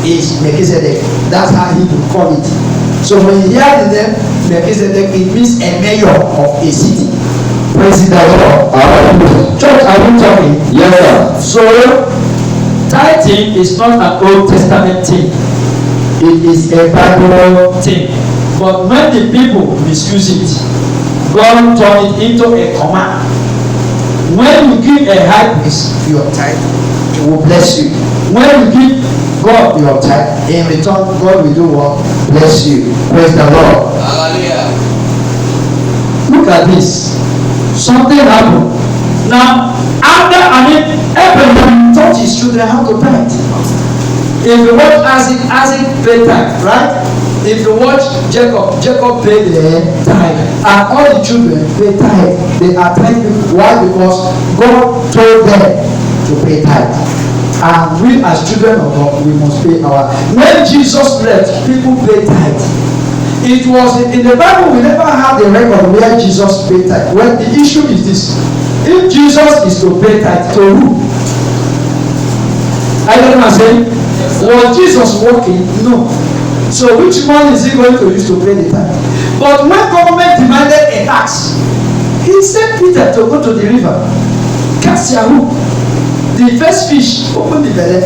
is Melchizedek. That's how he would call it. So when you hear the name Melchizedek, it means a mayor of a city. Praise the Lord. Church, are you talking? Yes, sir. So tithing is not an Old Testament thing. It is a Bible thing. But when the people misuse it, God turned it into a command. When you give a high priest your tithe, he will bless you. When you give God your tithe, in return, God will do what? Bless you. Praise the Lord. Hallelujah. Look at this. Something happened. Now, Abraham taught his children how to tithe. If you watch Isaac paid tithe, right? If you watch Jacob paid the tithe, and all the children pay tithe. They are tithing. Why? Because God told them to pay tithe. And we as children of God, we must pay our. When Jesus left, people paid tithe. It was in the Bible, we never had the record where Jesus paid tithe. Well, the issue is this: if Jesus is to pay tithe, to who? I don't know what I'm saying. Was Jesus working? No. So which money is he going to use to pay the tithe? But when government demanded a tax, he sent Peter to go to the river, cast your hook. The first fish, open the belly,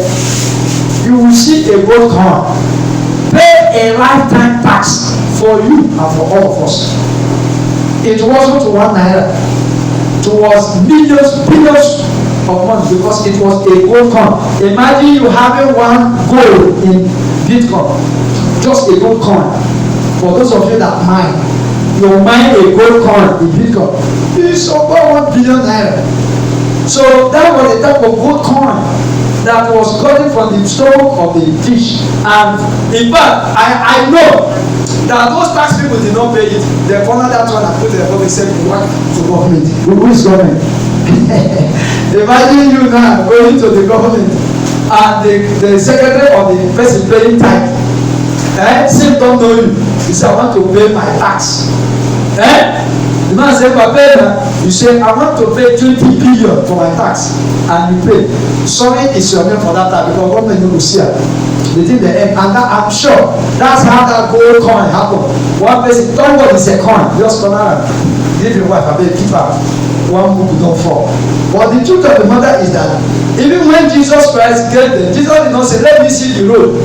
you will see a gold corn. Pay a lifetime tax for you and for all of us. It wasn't 1 naira. It was millions, billions of money because it was a gold coin. Imagine you having one gold in Bitcoin, just a gold coin. For those of you that mine, you mine a gold coin in Bitcoin. It's about 1 billion naira. So that was a type of gold coin that was gotten from the stomach of the fish. And in fact, I know that those tax people did not pay it. They cornered that one and put it in the public said, "What to government? Who is government?" Imagine you now going to the government and the secretary of the person paying tithe. Still don't know you. He said, "I want to pay my tax." The man said, "Papa, you say I want to pay 20 billion for my tax," and you pay. Sorry, it's your name for that time because government no go see it. They think the end, and that, I'm sure that's how that gold coin happened. One person, don't worry, it's a coin. Just come out, give your wife, I beg, keep her. One book don't fall. But the truth of the matter is that even when Jesus Christ gave them, Jesus did not say, "Let me see the road."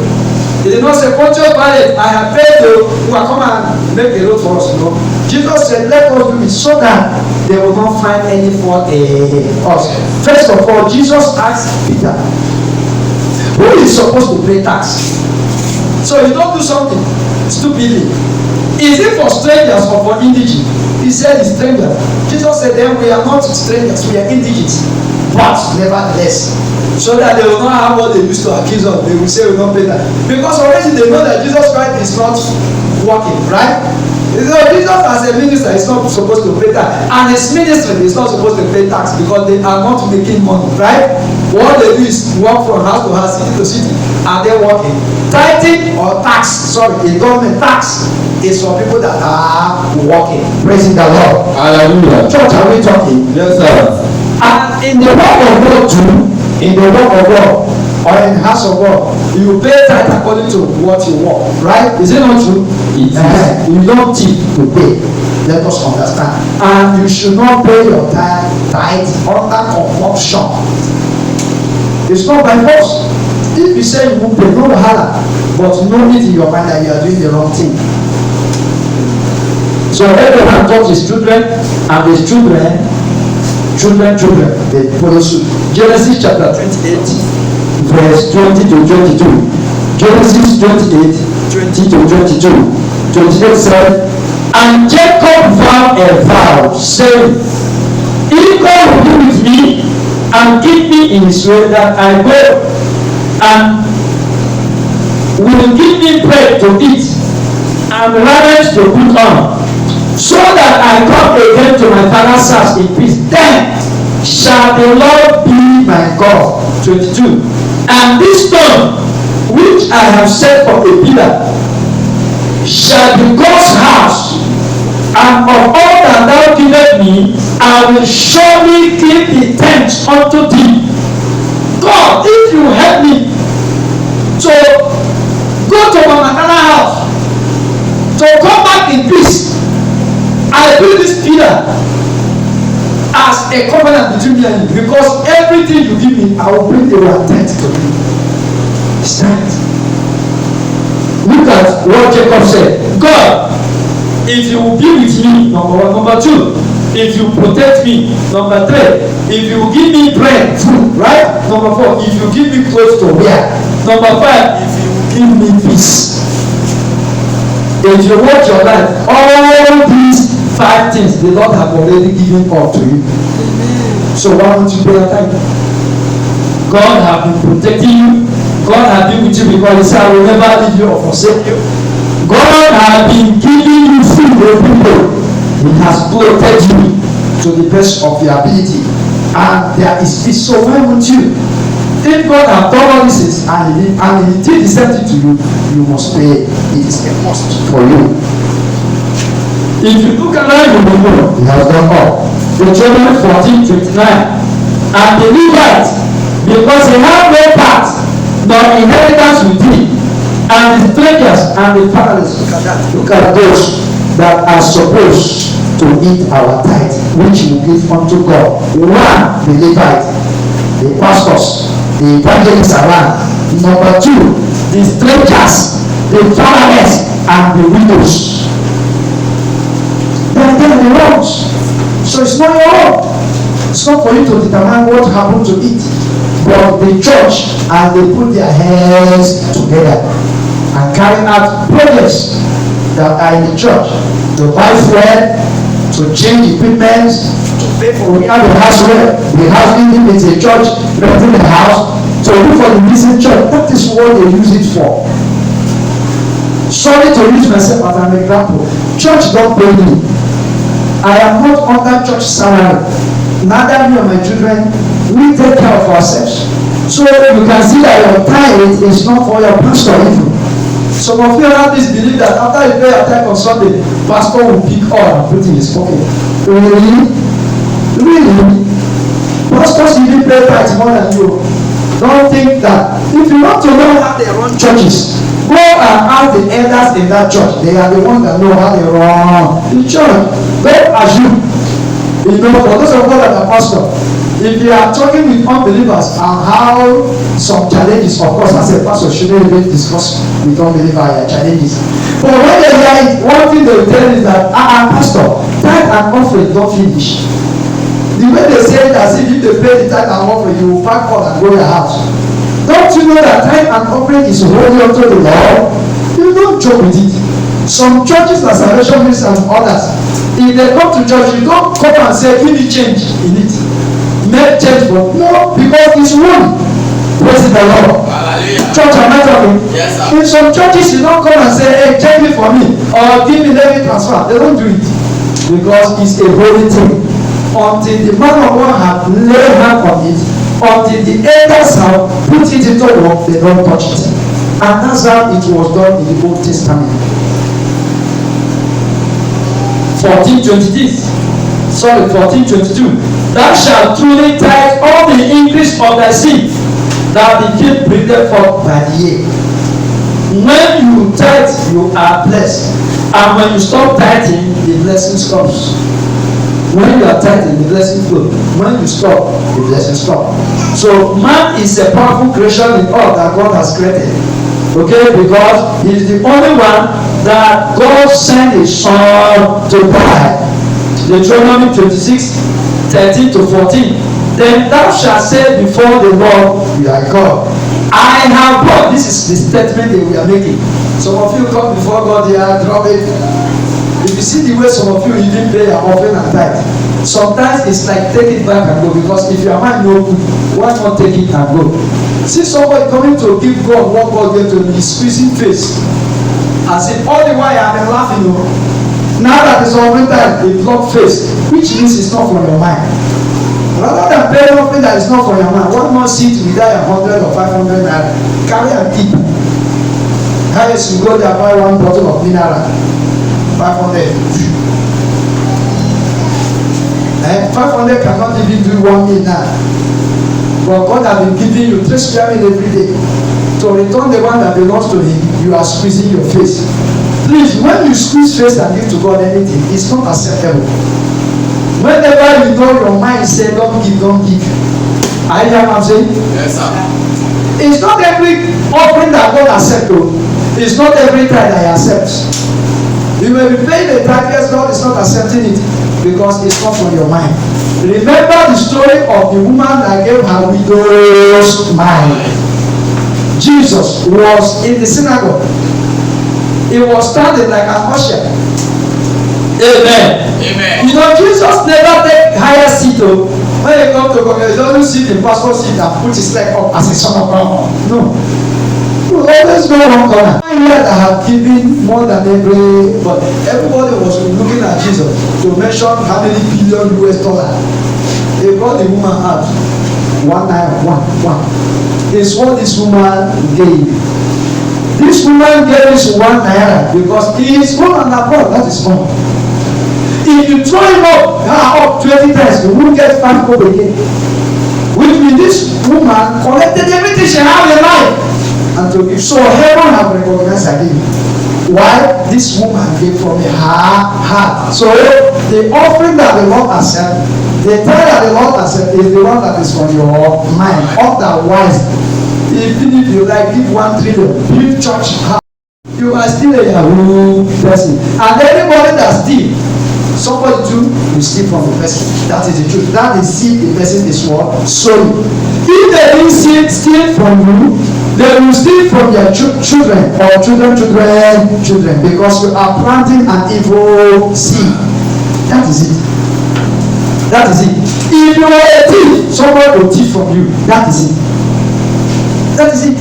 He did not say, "Pontius Pilate, I have paid you, you are come and make a road for us." No. Jesus said, "Let us do it so that they will not find any fault in us." First of all, Jesus asked Peter, who is supposed to pay tax? So you don't do something stupidly. Is it for strangers or for indigents? He said it's strangers. Jesus said, "Then we are not strangers, we are indigents." But nevertheless, so that they will not have what they used to accuse us. They will say we don't pay that. Because already they know that Jesus Christ is not working, right? So Jesus as a minister is not supposed to pay tax. And his ministry is not supposed to pay tax because they are not making money, right? What they do is work from house to house, city to city. Are they working? Tithing or tax, sorry, a government tax is for people that are working. Praising the Lord. Hallelujah. Church, are we talking? Yes, sir. And in the work of God too, in the work of God or in the house of God, you pay tithe according to what you work, right? Is it not true? It is. You don't thief to pay. Let us understand. And you should not pay your tithe under compulsion. It's not by force. If you say you won't pay, no wahala, but know it in your mind that you are doing the wrong thing. So Abraham taught his children, and his children, they follow suit. Genesis chapter 28, verse 20 to 22. Genesis 28, 20 to 22. 28 said, "And Jacob vowed a vow, saying, If God will be with me and keep me in his way that I go, and will give me bread to eat and raiment to put on, so that I come again to my father's house in peace, then shall the Lord be my God." 22. "And this stone which I have set for a pillar shall be God's house, and of all that thou givest me, I will surely give the tenth unto thee." God, if you help me, to go to my maternal house, to come back in peace. I build this pillar as a covenant between me and you, because everything you give me, I will bring the tenth to you. It's right. Look at what Jacob said. God, if you will be with me, number one. Number two, if you protect me. Number three, if you will give me bread, food, right? Number four, if you give me clothes to wear. Number five, if you will give me peace. If you watch your life, all these 5 things the Lord have already given up to you. So why won't you pay attention? God have been protecting you. God has been with you because He said, I will never leave you or forsake you. God has been giving you food for people. He has protected you to the best of your ability. And there is peace. So why won't you? If God has done all this and He did the same thing to you, you must pay. It is a must for you. If you look around, you will know He has done all. Deuteronomy 14:29. And the Levites, because they have no part nor inheritance with thee, and the strangers and the fatherless. Look at those that are supposed to eat our tithe, which we give unto God. One, the Levite, the pastors, the evangelists around. Number two, the strangers, the fatherless, and the widows. They are the wrongs. So it's not your own. It's not for you to determine what happened to it. But the church, and they put their hands together and carry out projects that are in the church to buy fuel, to change equipment, to pay for we have a house where the house building is a church, renting the house, to look for the missing church. That is what they use it for. Sorry to use myself as an example. Church don't pay me. I am not under church salary. Neither me or my children, we take care of ourselves. So you can see that your tithe is not for your pastor even. Some of you have this belief that after you pay your tithe on Sunday, pastor will pick all and put in his pocket. Really? Really? Pastors even pay tithe more than you. Don't think that. If you want to know how they run churches, go and ask the elders in that church. They are the ones that know how they run the church. Don't assume. You know, for those of us that are pastor, if you are talking with unbelievers and how some challenges, of course, as a pastor, shouldn't even discuss with unbelievers challenges. But when they hear it, one thing they will tell you is that, pastor, tithe and offering don't finish. The way they say it as if they pay the tithe and offering, you will pack up and go to your house. Don't you know that tithe and offering is holy unto the Lord? You don't joke with it. Some churches like Salvation Ministry and others, if they come to church, you don't come and say, give me change in it. Make change for no, because it's one. Praise the Lord. Hallelujah. Church, am I talking? Yes, sir. In some churches, you don't come and say, hey, change it for me, or give me, let me transfer. They don't do it because it's a holy thing. Until the man of God have laid hand on it, until the elders have put it into work, they don't touch it. And that's how it was done in the Old Testament. 14:22. Thou shalt truly tithe all the increase of thy seed that the king bringeth forth by the year. When you tithe, you are blessed. And when you stop tithing, the blessing stops. When you are tithing, the blessing flows. When you stop, the blessing stops. So man is a powerful creation in all that God has created. Okay, because he is the only one that God sent his son to die. Deuteronomy 26:13-14. Then thou shalt say before the Lord, you are God. I have brought, this is the statement that we are making. Some of you come before God, they are dropping. If you see the way some of you even pay your offering and tithe, sometimes it's like take it back and go, because if your mind no good, why not take it and go? See somebody coming to give God what God gave to him, he's squeezing face. As if all the while I have been laughing, now that it's all winter, a blocked face, which means it's not from your mind. Rather than paying something that is not for your mind, one more seat without 100 or 500 naira, carry and keep. Highest you go there, buy one bottle of mineral, 500. 500 cannot even do 1 meal now. But God has been giving you 3 square meals every day. To return the one that belongs to Him, you are squeezing your face. Please, when you squeeze face and give to God anything, it's not acceptable. Whenever you know your mind say, don't give, don't give. Are you hear what I'm saying? Yes, sir. It's not every offering that God accepts, though. It's not every tithe that He accepts. You may be paying the tithe, yes, God is not accepting it because it's not from your mind. Remember the story of the woman that gave her widow's mind. Jesus was in the synagogue. He was standing like an usher. Amen. Amen. You know, Jesus never take higher seat. When he come to God, he doesn't sit in pastor's seat and put his leg up as a son of God. No. You always go one corner. I that have given more than everybody. Everybody was looking at Jesus to mention how many billion US dollars. They brought the woman out. 1 naira, one. It's what this woman gave. This woman gave us 1 naira because he is born and abroad. That is all. If you throw him up 20 times, you won't get 5 kobo again. Which means this woman collected everything she had in life and to give. So heaven have recognized her giving. Why? This woman gave from her heart. So the offering that the Lord accepts, the tithe that the Lord accepts is the one that is from your mind. Otherwise, even if you like give 1 trillion, build church house, you are still a Yahoo person. And anybody that steal, somebody too will steal from the person. That is the truth. That is see the person is what? Sorry. If they didn't steal from you, they will steal from their children or children because you are planting an evil seed. That is it. That is it. If you are a thief, somebody will thief from you. That is it. That is it.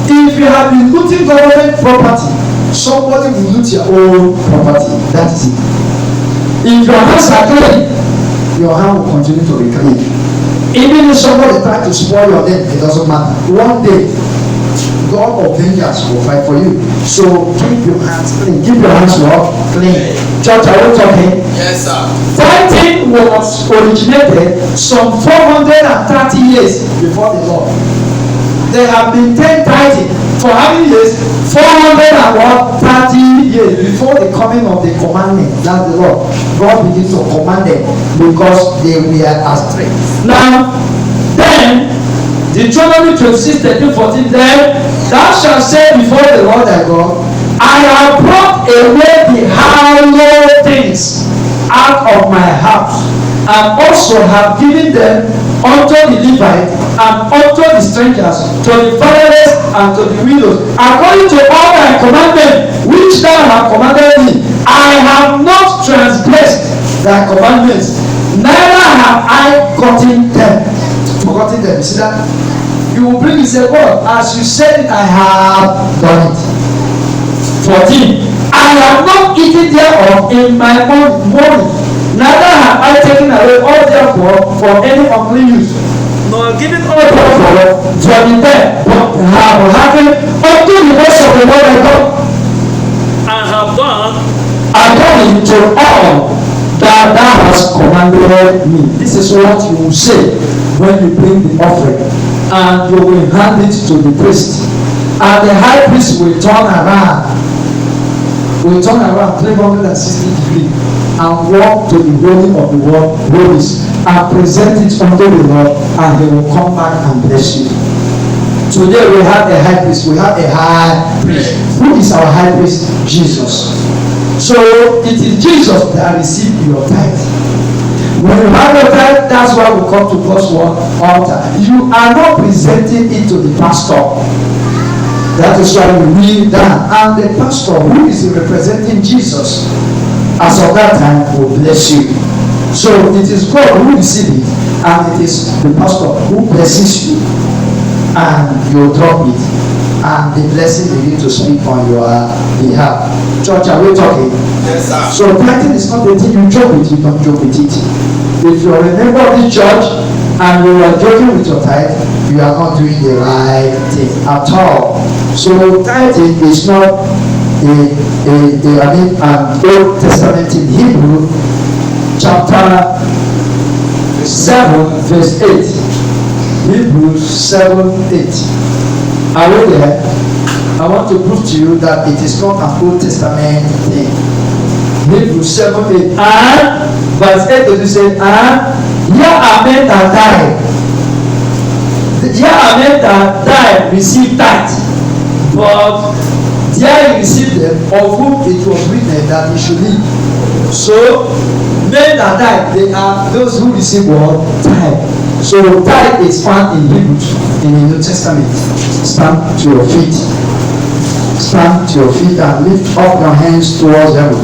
If you have been looting government property, somebody will loot your own property. That is it. If your hands are clean, your hand will continue to be clean. Even if somebody tries to spoil your name, it doesn't matter. One day, God of vengeance will fight for you. So keep your hands clean. Keep your hands clean. Church, are we talking? Yes, sir. Tithing was originated some 430 years before the Lord. There have been 10 tithing for how many years? 430 years before the coming of the commandment. That's the Lord. God begins to command them because they were astray. Now, then, Deuteronomy 26:13-14, then thou shalt say before the Lord thy God, I have brought away the hallowed things out of my house, and also have given them unto the Levites and unto the strangers, to the fatherless and to the widows, according to all thy commandments which thou hast commanded me. I have not transgressed thy commandments, neither have I forgotten them. You see that? You will bring it, say, God, as you said it, I have done it. 14. I have not eaten thereof in my own morning, neither have I taken away all therefore for any unclean use, nor given all therefore for the dead, but have hearkened unto the voice of the Lord thy God, and have done according to all that thou hast commanded me. This is what you will say when you bring the offering, and you will hand it to the priest, and the high priest will turn around 360 degrees and walk to the holy of the world holies and present it unto the Lord, and he will come back and bless you. Today we have a high priest. We have a high priest. Who is our high priest? Jesus. So it is Jesus that received your tithe. When you have your tithe, that's why we come to God's altar. You are not presenting it to the pastor. That is why we kneel down. And the pastor, who is representing Jesus, as of that time, will bless you. So it is God who receives it, and it is the pastor who blesses you, and you drop it, and the blessing begins to speak on your behalf. Church, are we talking? Yes, sir. So tithing is not the thing you joke with, you don't joke with it. If you are a member of this church and you are joking with your tithe, you are not doing the right thing at all. So tithing is not Old Testament in Hebrew, chapter 7, verse 8. Hebrews 7:8. Are we there? I want to prove to you that it is not an Old Testament thing. Hebrews 7:8. And verse 8 to say, and here are men that died. Here are men that died, received tithe. But there he received them, of whom it was written that he should live. So, men that died, they are those who receive what? Tithe. So, tithe is found in Hebrews, in the New Testament. Stand to your feet. Stand to your feet and lift up your hands towards heaven.